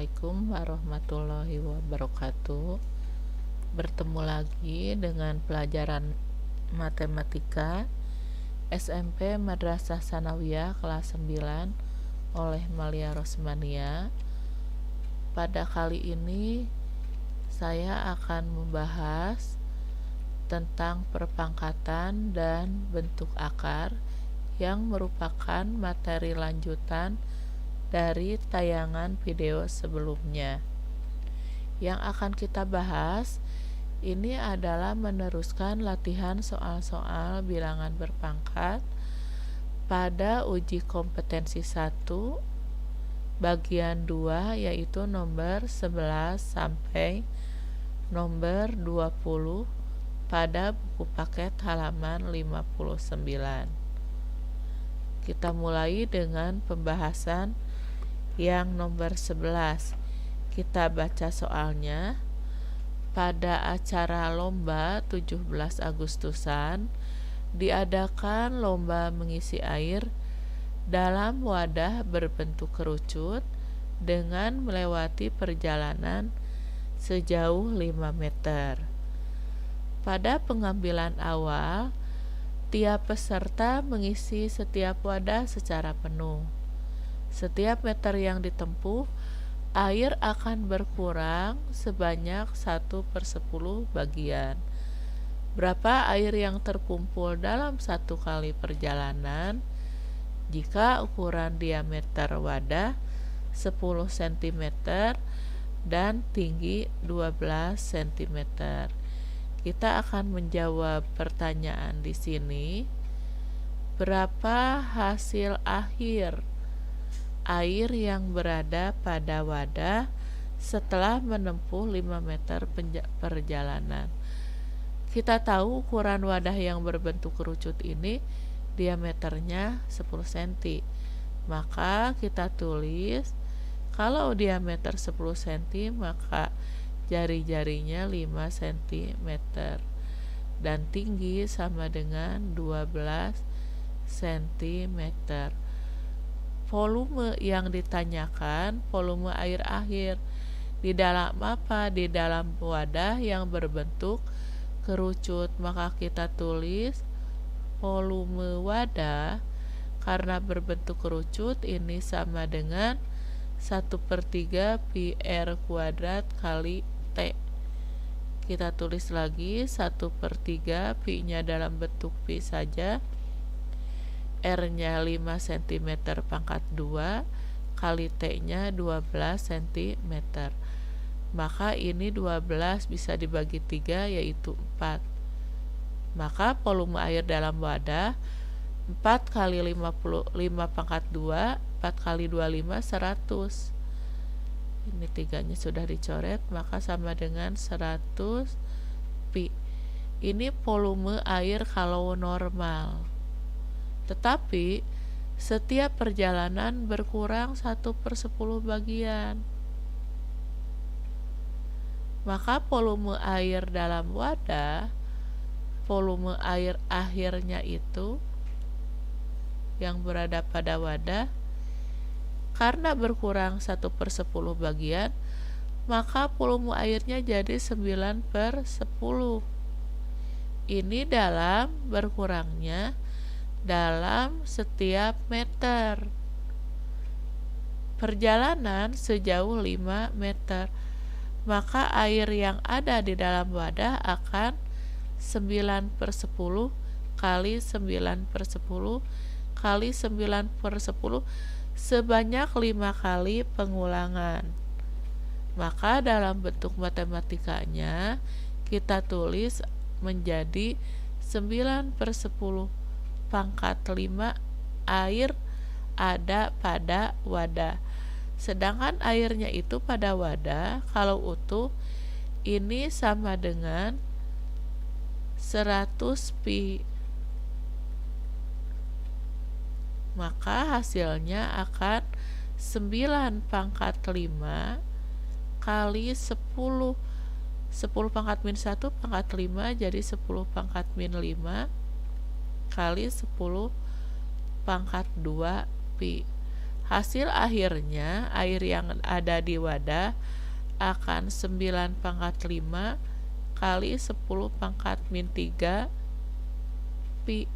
Assalamualaikum warahmatullahi wabarakatuh. Bertemu lagi dengan pelajaran matematika SMP Madrasah Sanawiyah kelas 9 oleh Malia Rosmania. Pada kali ini saya akan membahas tentang perpangkatan dan bentuk akar yang merupakan materi lanjutan dari tayangan video sebelumnya. Yang akan kita bahas ini adalah meneruskan latihan soal-soal bilangan berpangkat pada uji kompetensi 1 bagian 2, yaitu nomor 11 sampai nomor 20 pada buku paket halaman 59. Kita mulai dengan pembahasan yang nomor 11. Kita baca soalnya. Pada acara lomba 17 Agustusan diadakan lomba mengisi air dalam wadah berbentuk kerucut dengan melewati perjalanan sejauh 5 meter. Pada pengambilan awal, tiap peserta mengisi setiap wadah secara penuh. Setiap meter yang ditempuh, air akan berkurang sebanyak 1/10 bagian. Berapa air yang terkumpul dalam satu kali perjalanan? Jika ukuran diameter wadah 10 cm dan tinggi 12 cm. Kita akan menjawab pertanyaan di sini. Berapa hasil akhir air yang berada pada wadah setelah menempuh 5 meter perjalanan? Kita tahu ukuran wadah yang berbentuk kerucut ini diameternya 10 cm. Maka kita tulis kalau diameter 10 cm maka jari-jarinya 5 cm dan tinggi sama dengan 12 cm. Volume yang ditanyakan volume air akhir. Di dalam apa? Di dalam wadah yang berbentuk kerucut. Maka kita tulis volume wadah karena berbentuk kerucut ini sama dengan 1/3 pi R kuadrat kali T. Kita tulis lagi 1/3, pi nya dalam bentuk pi saja, R nya 5 cm pangkat 2 kali T nya 12 cm. Maka ini 12 bisa dibagi 3 yaitu 4. Maka volume air dalam wadah 4 kali 55 pangkat 2, 4 kali 25 100. Ini 3-nya sudah dicoret, maka sama dengan 100 pi. Ini volume air kalau normal. Tetapi setiap perjalanan berkurang 1/10 bagian. Maka volume air dalam wadah, volume air akhirnya itu yang berada pada wadah, karena berkurang 1/10 bagian, maka volume airnya jadi 9/10. Ini dalam berkurangnya dalam setiap meter. Perjalanan sejauh 5 meter. Maka air yang ada di dalam wadah akan 9/10 kali 9/10 kali 9/10 sebanyak 5 kali pengulangan. Maka dalam bentuk matematikanya kita tulis menjadi 9/10 pangkat 5 air ada pada wadah. Sedangkan airnya itu pada wadah kalau utuh ini sama dengan 100 pi. Maka hasilnya akan 9 pangkat 5 kali 10. 10 pangkat min 1 pangkat 5 jadi 10 pangkat min 5 kali 10 pangkat 2 pi. Hasil akhirnya air yang ada di wadah akan 9 pangkat 5 kali 10 pangkat min 3 pi.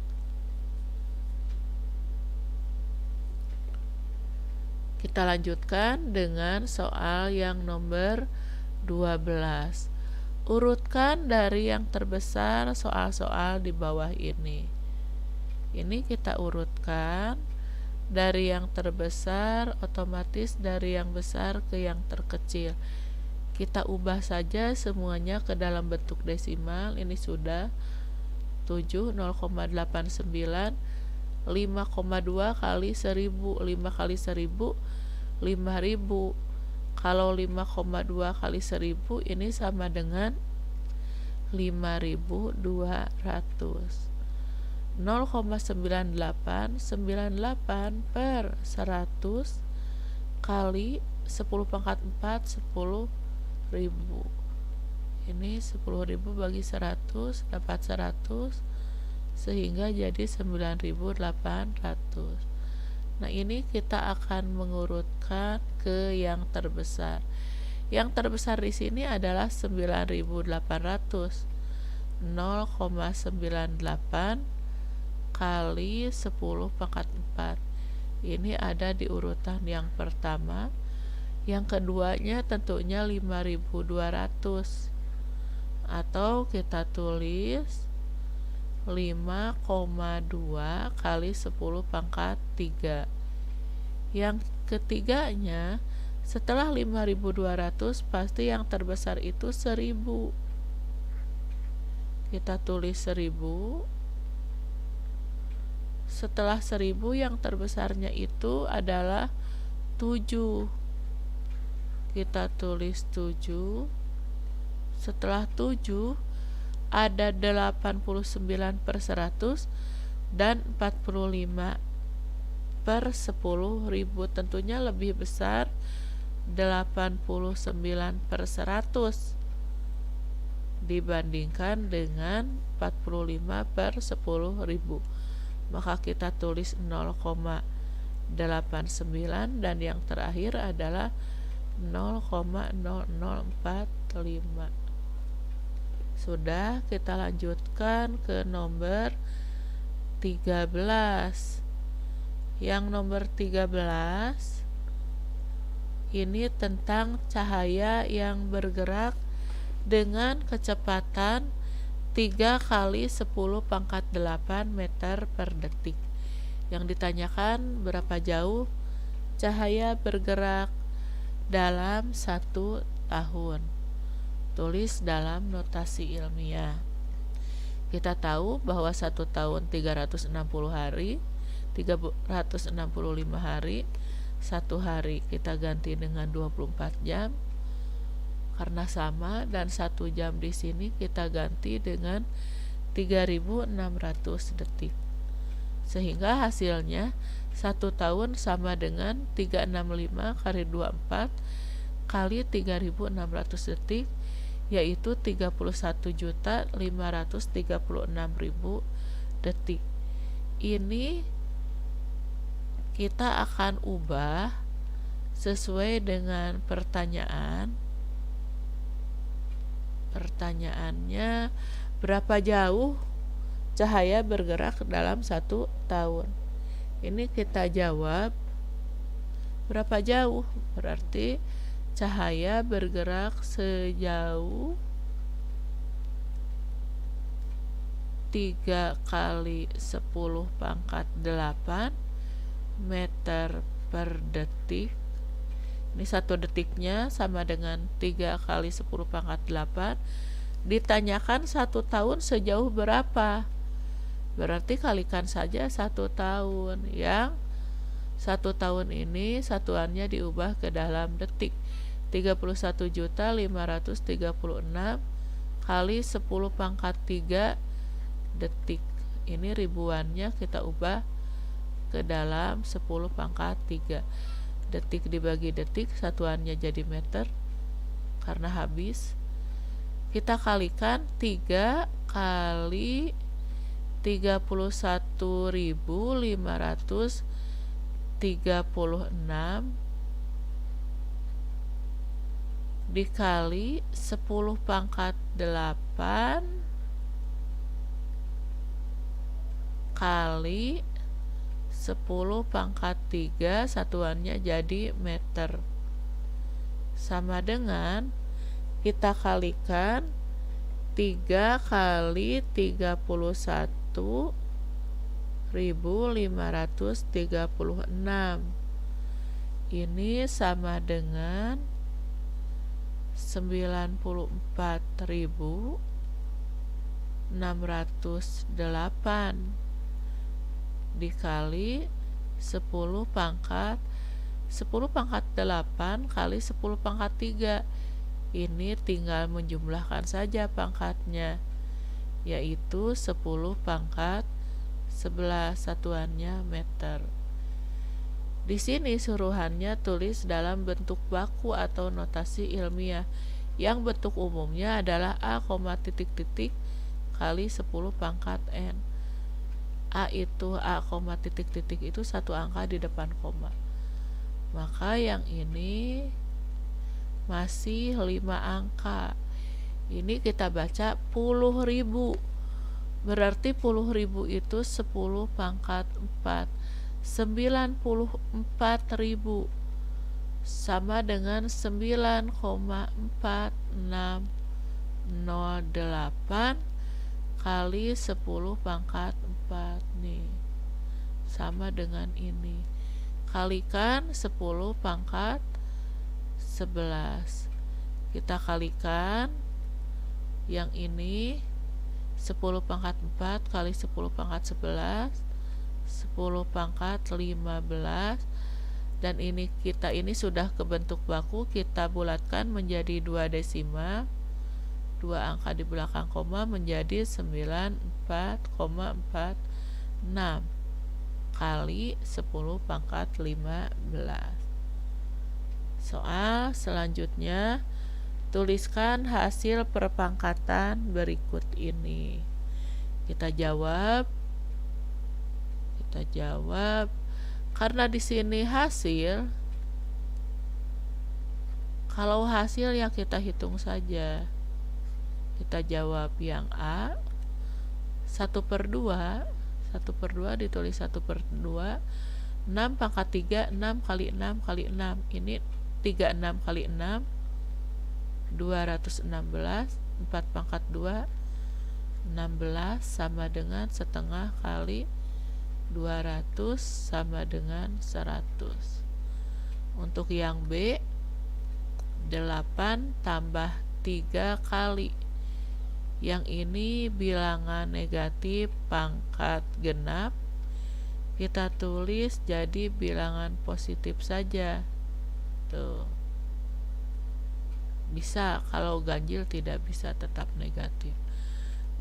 Kita lanjutkan dengan soal yang nomor 12. Urutkan dari yang terbesar soal-soal di bawah ini. Ini kita urutkan dari yang terbesar, otomatis dari yang besar ke yang terkecil. Kita ubah saja semuanya ke dalam bentuk desimal. Ini sudah 7, 0,89, 5,2 kali 1000. 5 kali 1000 5000. Kalau 5,2 kali 1000 ini sama dengan 5200. 0,9898 per 100 kali 10 pangkat 4 10.000. Ini 10.000 bagi 100 dapat 100, sehingga jadi 9.800. Nah, ini kita akan mengurutkan ke yang terbesar. Yang terbesar di sini adalah 9.800. 0,98 kali 10 pangkat 4. Ini ada di urutan yang pertama. Yang keduanya tentunya 5.200. Atau kita tulis 5,2 kali 10 pangkat 3. Yang ketiganya setelah 5.200 pasti yang terbesar itu 1000. Kita tulis 1000. Setelah 1000 yang terbesarnya itu adalah 7. Kita tulis 7. Setelah 7 ada 89 per 100 dan 45 per 10.000. Tentunya lebih besar 89 per 100 dibandingkan dengan 45 per 10.000. Maka kita tulis 0,89 dan yang terakhir adalah 0,0045. Sudah, kita lanjutkan ke nomor 13. Yang nomor 13 ini tentang cahaya yang bergerak dengan kecepatan 3 kali 10 pangkat 8 meter per detik. Yang ditanyakan berapa jauh cahaya bergerak dalam 1 tahun. Tulis dalam notasi ilmiah. Kita tahu bahwa 1 tahun 360 hari, 365 hari. 1 hari kita ganti dengan 24 jam karena sama, dan 1 jam di sini kita ganti dengan 3600 detik. Sehingga hasilnya 1 tahun sama dengan 365 kali 24 kali 3600 detik, yaitu 31.536.000 detik. Ini kita akan ubah sesuai dengan pertanyaan. Pertanyaannya, berapa jauh cahaya bergerak dalam 1 tahun? Ini kita jawab berapa jauh, berarti cahaya bergerak sejauh 3 kali 10 pangkat 8 meter per detik. Ini 1 detiknya sama dengan 3 kali 10 pangkat 8. Ditanyakan 1 tahun sejauh berapa? Berarti kalikan saja 1 tahun. Yang 1 tahun ini satuannya diubah ke dalam detik. 31.536 kali 10 pangkat 3 detik. Ini ribuannya kita ubah ke dalam 10 pangkat 3. Detik dibagi detik, satuannya jadi meter karena habis. Kita kalikan 3 kali 31.536 36 dikali 10 pangkat 8 kali 10 pangkat 3, satuannya jadi meter, sama dengan kita kalikan 3 kali 31.536. Ini sama dengan 94.608 dikali 10 pangkat 8 kali 10 pangkat 3. Ini tinggal menjumlahkan saja pangkatnya, yaitu 10 pangkat 11, satuannya meter. Di sini suruhannya tulis dalam bentuk baku atau notasi ilmiah, yang bentuk umumnya adalah A, titik-titik kali 10 pangkat N. A itu A, titik-titik itu satu angka di depan koma. Maka yang ini masih 5 angka. Ini kita baca puluh ribu. Berarti 10.000 itu 10 pangkat 4. 94.000 sama dengan 9,4608 kali 10 pangkat 4 nih. Sama dengan ini. Kalikan 10 pangkat 11. Kita kalikan yang ini 10 pangkat 4 kali 10 pangkat 11, 10 pangkat 15, dan ini kita ini sudah kebentuk baku, kita bulatkan menjadi 2 desima, 2 angka di belakang koma menjadi 94,46 kali 10 pangkat 15. Soal selanjutnya, tuliskan hasil perpangkatan berikut ini. Kita jawab. Karena di sini hasil, kalau hasil yang kita hitung saja. Kita jawab yang A, 1/2, 1/2 ditulis 1/2, 6 pangkat 3, 6 kali 6 kali 6, ini 36 kali 6, 216, 4 pangkat 2, 16 sama dengan setengah kali 200 sama dengan 100. Untuk yang B, 8 tambah 3 kali. Yang ini bilangan negatif pangkat genap, kita tulis jadi bilangan positif saja. Tuh. Bisa, kalau ganjil tidak bisa, tetap negatif.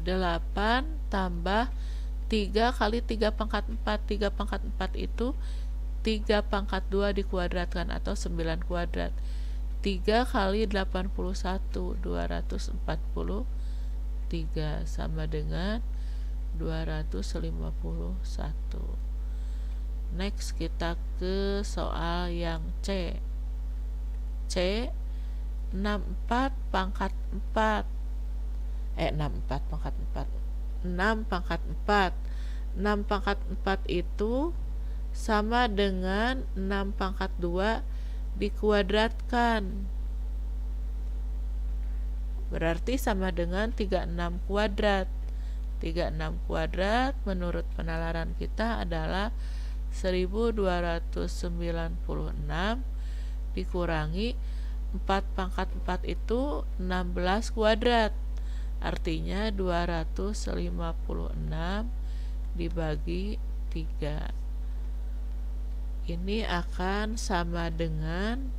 8 tambah 3 kali 3 pangkat 4. 3 pangkat 4 itu 3 pangkat 2 dikuadratkan atau 9 kuadrat. 3 kali 81, 243 sama dengan 251. Next kita ke soal yang C. 64 pangkat 4. 64 pangkat 4. 6 pangkat 4. 6 pangkat 4 itu sama dengan 6 pangkat 2 dikuadratkan. Berarti sama dengan 36 kuadrat. 36 kuadrat menurut penalaran kita adalah 1296 dikurangi 4 pangkat 4 itu 16 kuadrat. Artinya 256 dibagi 3. Ini akan sama dengan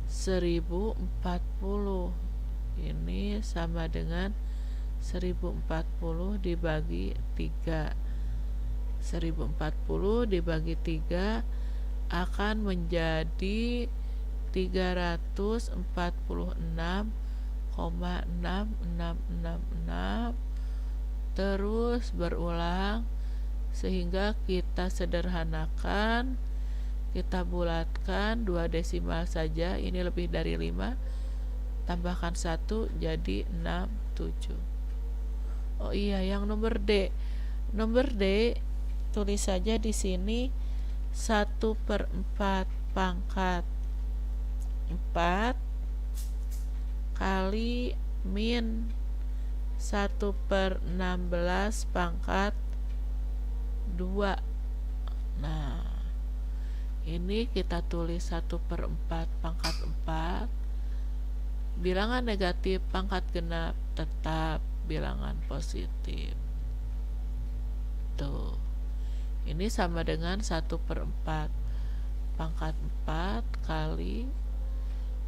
1040. Ini sama dengan 1040 dibagi 3. 1040 dibagi 3 akan menjadi 346,6666, terus berulang sehingga kita sederhanakan, kita bulatkan 2 desimal saja, ini lebih dari 5, tambahkan 1 jadi 67. Oh iya, yang nomor D. Nomor D tulis saja di sini 1/4 pangkat 4 kali min 1/16 pangkat 2. Nah, ini kita tulis 1/4 pangkat 4. Bilangan negatif pangkat genap tetap bilangan positif. Tuh. Ini sama dengan 1/4 pangkat 4 kali,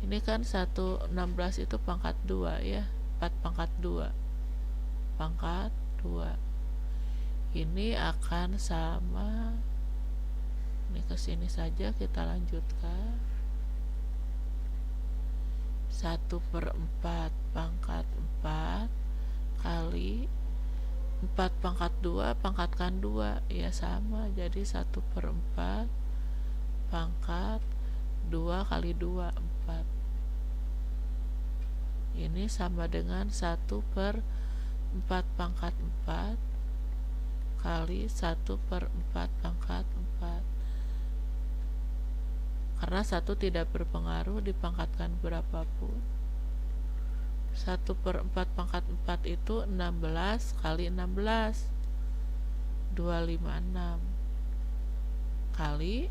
ini kan 1/16 itu pangkat 2 ya, 4 pangkat 2 pangkat 2. Ini akan sama, ini ke sini saja, kita lanjutkan. 1/4 pangkat 4 kali 4 pangkat 2 pangkatkan 2, ya sama, jadi 1/4 pangkat 2 kali 2, 4. Ini sama dengan 1/4 pangkat 4 kali 1/4 pangkat 4. Karena 1 tidak berpengaruh dipangkatkan berapapun. 1/4 pangkat 4 itu 16 kali 16, 256 kali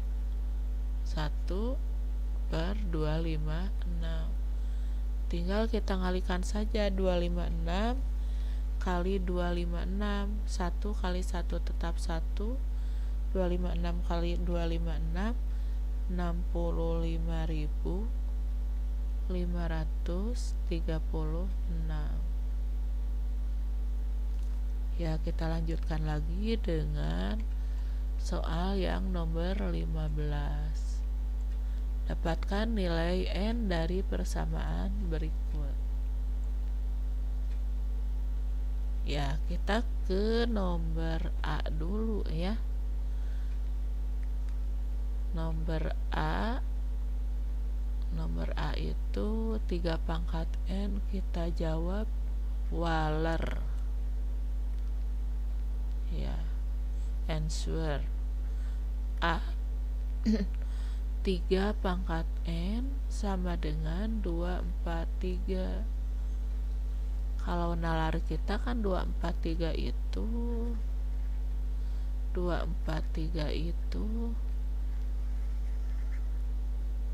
1/256. Tinggal kita ngalikan saja, 256 kali 256, 1 kali 1 tetap 1, 256 kali 256, 65.536. Ya, kita lanjutkan lagi dengan soal yang nomor 15. Dapatkan nilai N dari persamaan berikut. Ya, kita ke nomor A dulu ya. Nomor A itu 3 pangkat N, kita jawab Waller. Ya, answer A. 3 pangkat N sama dengan 243. Kalau nalar kita kan 243 itu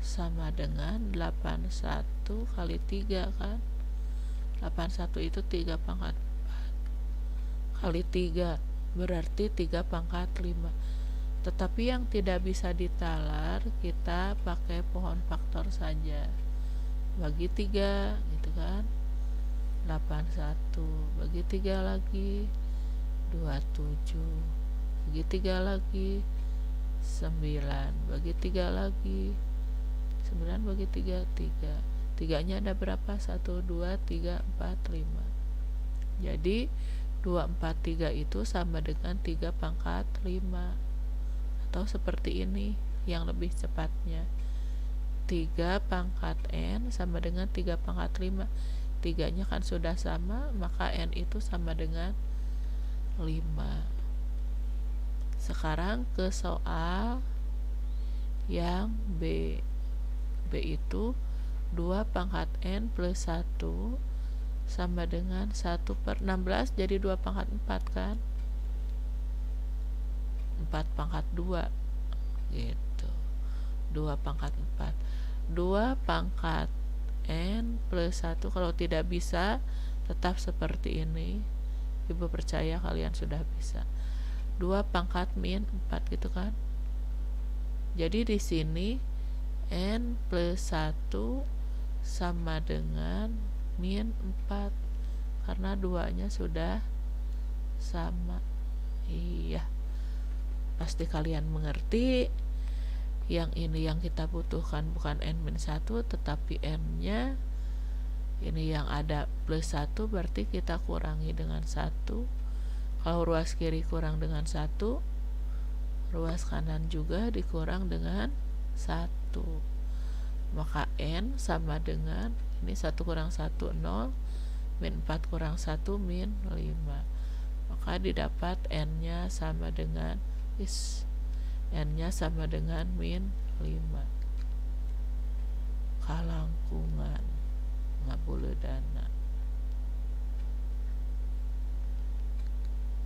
sama dengan 81 kali 3 kan. 81 itu 3 pangkat 4 kali 3, berarti 3 pangkat 5. Tetapi yang tidak bisa ditalar, kita pakai pohon faktor saja. Bagi 3 gitu kan, 81. Bagi 3 lagi 27. Bagi 3 lagi 9. Bagi 3 lagi 9 bagi 3, 3. 3-nya ada berapa? 1, 2, 3, 4, 5. Jadi 243 itu sama dengan 3 pangkat 5. Atau seperti ini yang lebih cepatnya, 3 pangkat N sama dengan 3 pangkat 5. 3-nya kan sudah sama, maka N itu sama dengan 5. Sekarang ke soal yang B. B itu 2 pangkat N plus 1 sama dengan 1/16, jadi 2 pangkat 4 kan, 4 pangkat 2 gitu, 2 pangkat 4. 2 pangkat N plus 1, kalau tidak bisa tetap seperti ini, Ibu percaya kalian sudah bisa. 2 pangkat min 4 gitu kan. Jadi di sini N plus 1 sama dengan min 4 karena 2-nya sudah sama. Iya, pasti kalian mengerti. Yang ini yang kita butuhkan bukan N-1 tetapi N-nya ini yang ada plus 1, berarti kita kurangi dengan 1. Kalau ruas kiri kurang dengan 1, ruas kanan juga dikurang dengan 1. Maka N sama dengan, ini 1 kurang 1, 0, min 4 kurang 1, min 5. Maka didapat N-nya sama dengan, N-nya sama dengan min 5. Kalangkungan Ngabuleudana.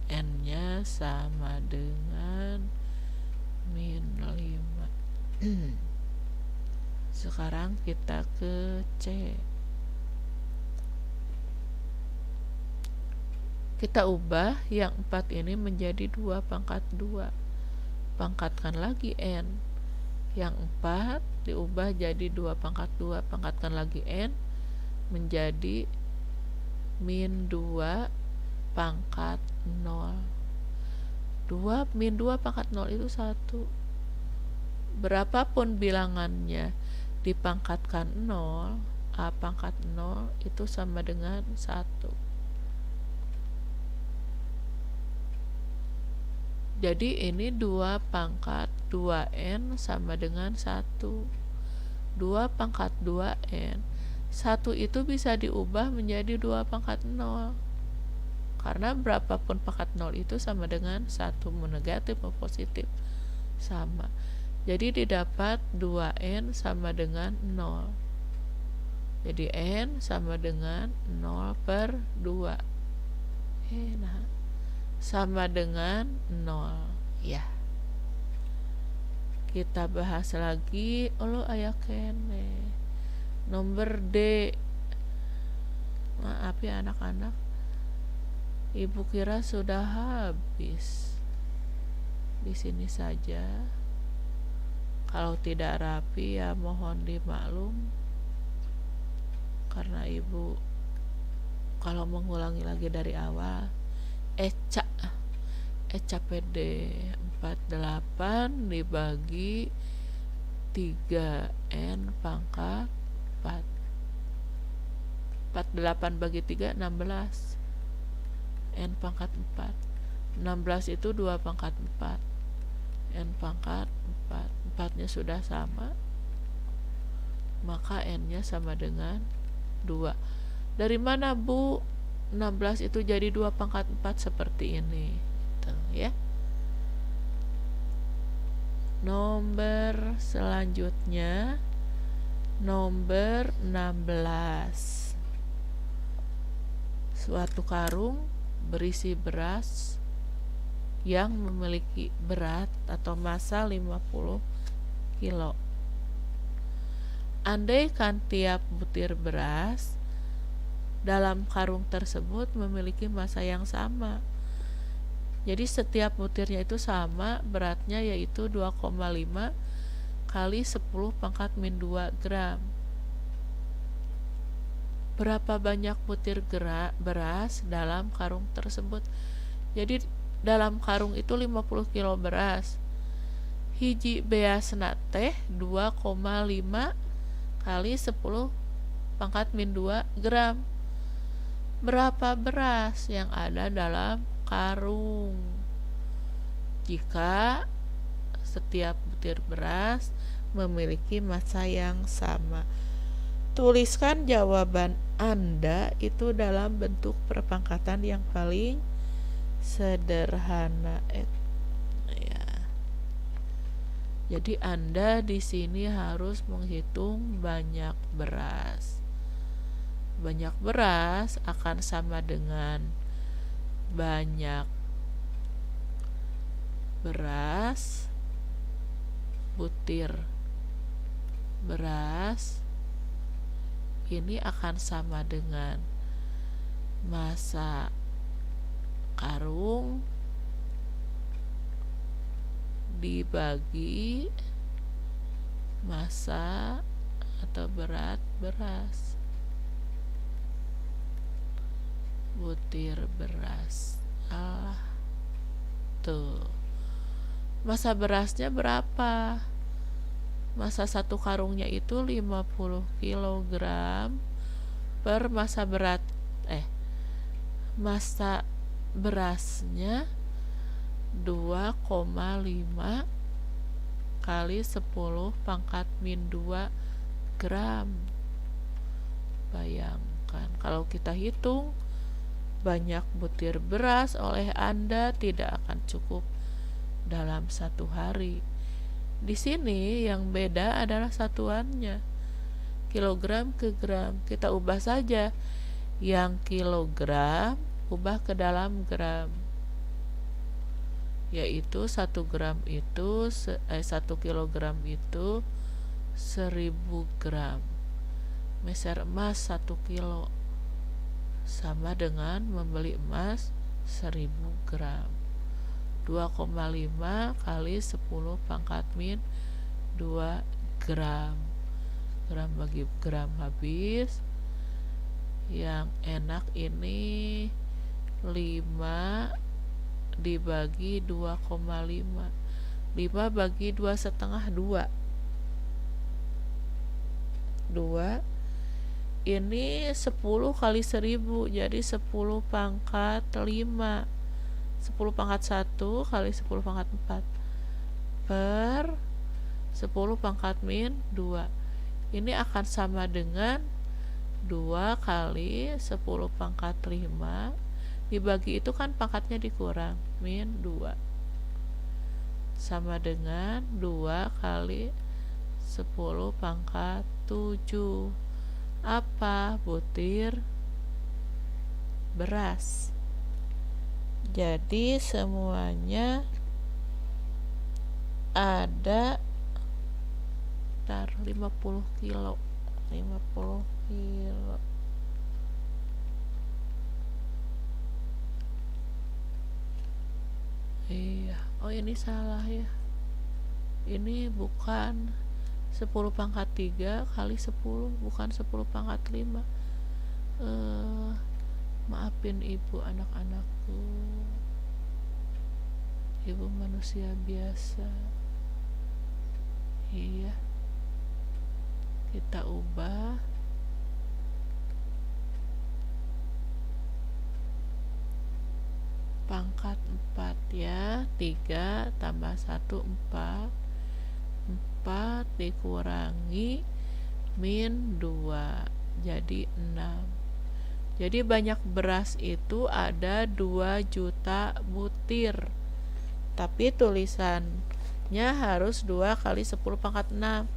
N-nya sama dengan min 5. Sekarang kita ke C. Kita ubah yang 4 ini menjadi 2 pangkat 2. Pangkatkan lagi N. Yang 4 diubah jadi 2 pangkat 2. Pangkatkan lagi N menjadi min 2 pangkat 0. 2 min 2 pangkat 0 itu 1. Berapapun bilangannya dipangkatkan 0, A pangkat 0 itu sama dengan 1. Jadi ini 2 pangkat 2N sama dengan 1. 2 pangkat 2N. 1 itu bisa diubah menjadi 2 pangkat 0. Karena berapapun pangkat 0 itu sama dengan 1, mau negatif mau positif sama. Jadi didapat 2N sama dengan 0. Jadi N sama dengan 0 per 2. Nah, sama dengan 0. Ya. Kita bahas lagi. Aya kene. Nomor D. Maaf ya anak-anak. Ibu kira sudah habis. Di sini saja. Kalau tidak rapi ya mohon dimaklum. Karena ibu kalau mengulangi lagi dari awal. Eca PD 48 dibagi 3N pangkat 4. 48 bagi 3 16. N pangkat 4. 16 itu 2 pangkat 4. N pangkat 4. 4-nya sudah sama. Maka N-nya sama dengan 2. Dari mana, Bu? 16 itu jadi 2 pangkat 4 seperti ini. Tuh, ya. Nomor selanjutnya nomor 16. Suatu karung berisi beras yang memiliki berat atau massa 50 kilo. Andaikan tiap butir beras dalam karung tersebut memiliki massa yang sama. Jadi setiap butirnya itu sama beratnya, yaitu 2,5 kali 10 pangkat min 2 gram. Berapa banyak butir beras dalam karung tersebut? Jadi dalam karung itu 50 kilo beras. Hiji beasna teh 2,5 kali 10 pangkat min 2 gram. Berapa beras yang ada dalam karung? Jika setiap butir beras memiliki massa yang sama. Tuliskan jawaban Anda itu dalam bentuk perpangkatan yang paling sederhana. Ya. Jadi Anda di sini harus menghitung banyak beras. Banyak beras akan sama dengan banyak beras butir beras ini akan sama dengan massa karung dibagi massa atau berat beras butir beras. Tuh, massa berasnya berapa? Massa satu karungnya itu 50 kg per massa massa berasnya 2,5 kali 10 pangkat min 2 gram. Bayangkan kalau kita hitung banyak butir beras oleh Anda tidak akan cukup dalam satu hari. Di sini yang beda adalah satuannya. Kilogram ke gram. Kita ubah saja. Yang kilogram ubah ke dalam gram. Yaitu 1 gram itu 1 kilogram itu 1000 gram. Meser emas 1 kilo sama dengan membeli emas 1000 gram. 2,5 kali 10 pangkat min 2 gram. Gram bagi gram habis. Yang enak ini 5 dibagi 2,5. 5 bagi 2 setengah 2. Ini 10 kali 1000, jadi 10 pangkat 5. 10 pangkat 1 kali 10 pangkat 4 per 10 pangkat min 2. Ini akan sama dengan 2 kali 10 pangkat 5 dibagi itu kan pangkatnya dikurang, min 2. Sama dengan 2 kali 10 pangkat 7. Apa? Butir beras. Jadi semuanya ada 50 kilo. 50 kilo. Iya, oh ini salah ya. Ini bukan 10 pangkat 3 kali 10, bukan 10 pangkat 5. Maafin ibu anak-anakku. Ibu manusia biasa. Iya. Kita ubah. Pangkat 4 ya. 3 tambah 1 4. 4 dikurangi min 2 jadi 6. Jadi banyak beras itu ada 2 juta butir. Tapi tulisannya harus 2 kali 10 pangkat 6.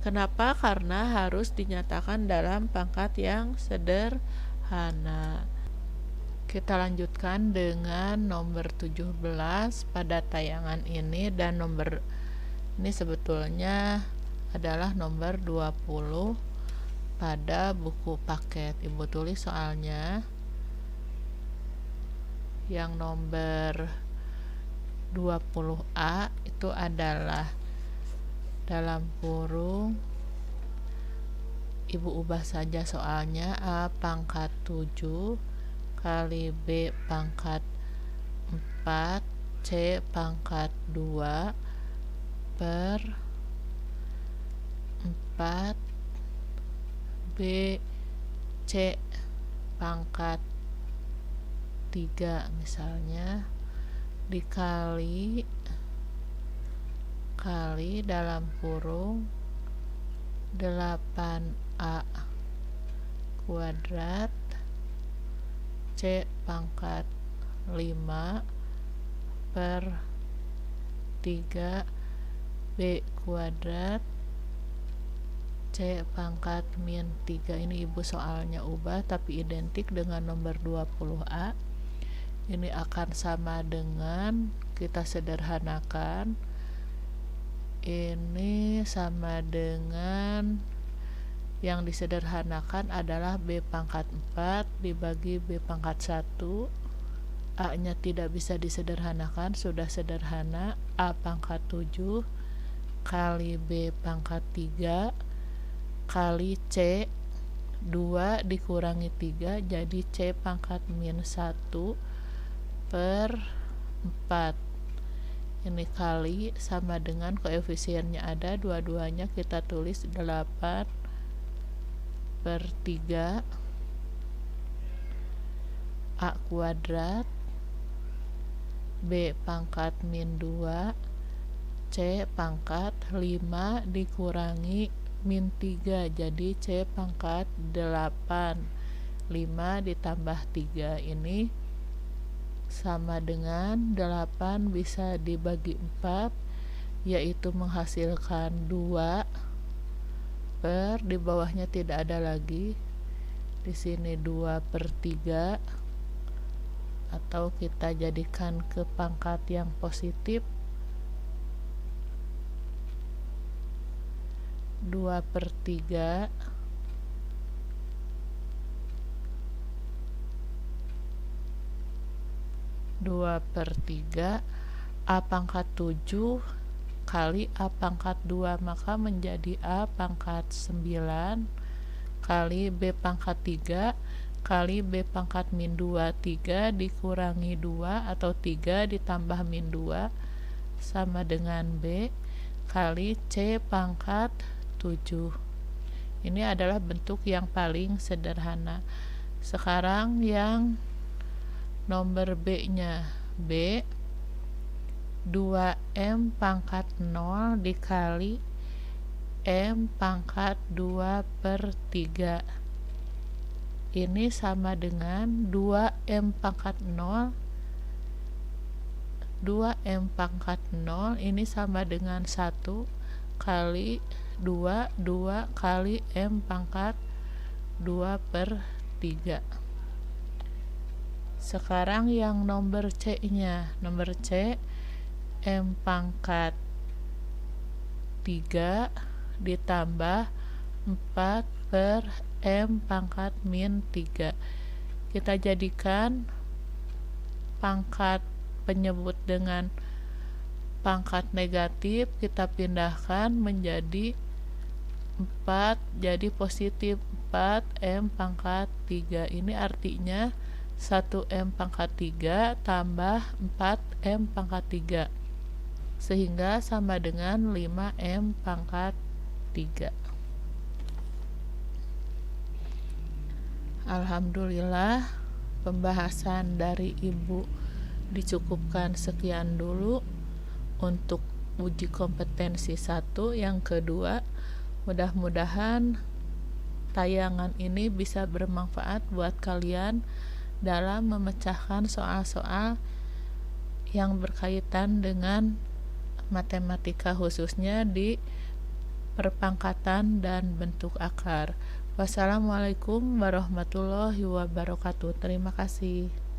Kenapa? Karena harus dinyatakan dalam pangkat yang sederhana. Kita lanjutkan dengan nomor 17 pada tayangan ini, dan nomor ini sebetulnya adalah nomor 20 pada buku paket. Ibu tulis soalnya. Yang nomor 20A itu adalah dalam kurung, ibu ubah saja soalnya, A pangkat 7 kali B pangkat 4 C pangkat 2 per 4 B C pangkat 3 misalnya, dikali dalam kurung 8A kuadrat C pangkat 5 per 3 B kuadrat C pangkat min 3. Ini ibu soalnya ubah tapi identik dengan nomor 20A. Ini akan sama dengan, kita sederhanakan, ini sama dengan yang disederhanakan adalah B pangkat 4 dibagi B pangkat 1. A nya tidak bisa disederhanakan, sudah sederhana. A pangkat 7 kali B pangkat 3 kali C 2 dikurangi 3 jadi C pangkat min 1 per 4. Ini kali sama dengan koefisiennya ada, dua-duanya kita tulis 8 per 3 A kuadrat B pangkat min 2, C pangkat 5 dikurangi min 3, jadi C pangkat 8. 5 ditambah 3 ini sama dengan 8 bisa dibagi 4, yaitu menghasilkan 2 per, di bawahnya tidak ada lagi, di sini 2/3, atau kita jadikan ke pangkat yang positif, 2/3 A pangkat 7 kali A pangkat 2, maka menjadi A pangkat 9 kali B pangkat 3 kali B pangkat min 2, 3 dikurangi 2 atau 3 ditambah min 2 sama dengan B kali C pangkat 7. Ini adalah bentuk yang paling sederhana. Sekarang yang nomor B-nya, B 2M pangkat 0 dikali M pangkat 2/3. Ini sama dengan 2M pangkat 0. 2M pangkat 0 ini sama dengan 1 kali 2 kali M pangkat 2/3. Sekarang yang nomor C-nya, nomor C M pangkat 3 ditambah 4 per M pangkat min 3. Kita jadikan pangkat penyebut dengan pangkat negatif, kita pindahkan menjadi 4, jadi positif 4M pangkat 3. Ini artinya 1M pangkat 3 tambah 4M pangkat 3, sehingga sama dengan 5M pangkat 3. Alhamdulillah, pembahasan dari Ibu dicukupkan sekian dulu untuk uji kompetensi 1. Yang kedua, mudah-mudahan tayangan ini bisa bermanfaat buat kalian dalam memecahkan soal-soal yang berkaitan dengan matematika, khususnya di perpangkatan dan bentuk akar. Wassalamualaikum warahmatullahi wabarakatuh. Terima kasih.